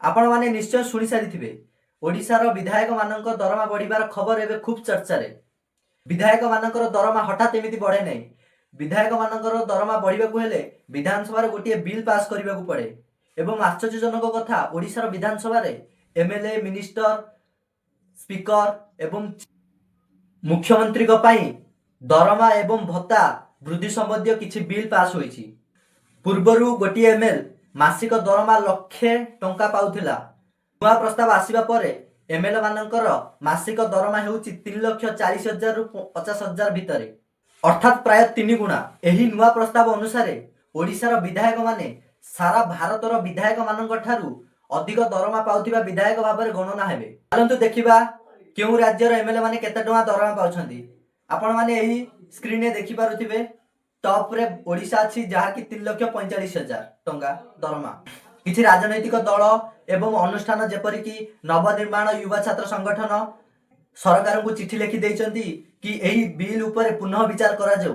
आपण माने निश्चय शुणी सारी ओडिशार विधायक मान दरमा बढ़िबार खबर एवं खूब चर्चा रे। विधायक मान दरमा हठात एमती बढ़े नहीं। विधायक मान दरमा बढ़ा विधानसभा गोटे बिल पास करने को पड़े एवं आश्चर्यजनक कथा ओडिशार विधानसभा एमएलए मिनिस्टर स्पीकर एवं मुख्यमंत्री दरमा एवं भत्ता वृद्धि संबंधी किसी बिल पास होईछि। पूर्वरु गोटे एमएल मासिक दरमा लक्षे टंका पाउथिला। नुआ प्रस्ताव आसीबा परे एमएलए मानकर मासिक दरमा हेउछि 3,40,000 रु 50,000 भितरे, अर्थात प्राय 3 गुणा। एही नुआ प्रस्ताव अनुसार ओडिशार विधायक माने सारा भारतर विधायक मानक ठारू अधिक दरमा पाउथिबा विधायक भाबरे गणना हेबे। चलंतु देखिबा केउ राज्यर एमएलए माने केते टंका दरमा पाउछंती। आपण माने एही स्क्रीन रे देखि पारुथिबे। टॉप रे ओडिशा अछि जहा कि 3,45,000 टंका दरमा। किछि राजनैतिक दल एवं अनुष्ठान जेपरि कि नवनिर्माण युवा छात्र संगठन सरकार को चिठी लिखि देइचंती कि एही बिल उपरे पुनः विचार करा जाऊ।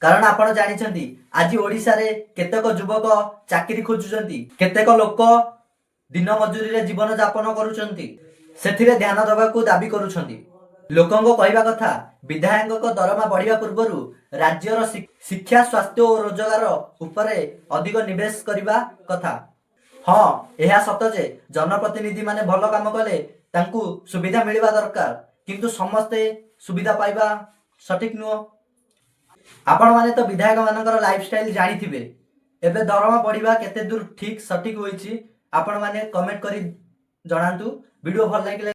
कारण आपण जानिछंती आज ओडिशा रे केतेक युवक चाकरी खोजुचंती, केतेक लोक दिन मजूरी रे जीवन यापन करूचंती, सेथिरे ध्यान दबाकू दाबी करूचंती। लोकंको कहवा कथा विधायक दरमा बढ़िया पूर्व राज्यर शिक्षा स्वास्थ्य और रोजगार उपरे अधिक निवेश करने कथा। हाँ, यह सत जे जनप्रतिनिधि माने भल काम कले तांकू सुविधा मिलवा दरकार, किंतु समस्ते सुविधा पाइबा सठिक नुह। आपण माने तो विधायक मानकर लाइफस्टाइल जानी थिबे। एबे दरमा बढ़िबा केते दूर ठीक सठिक होईची आपण माने कमेंट करी जणांतु। वीडियो भल लागिले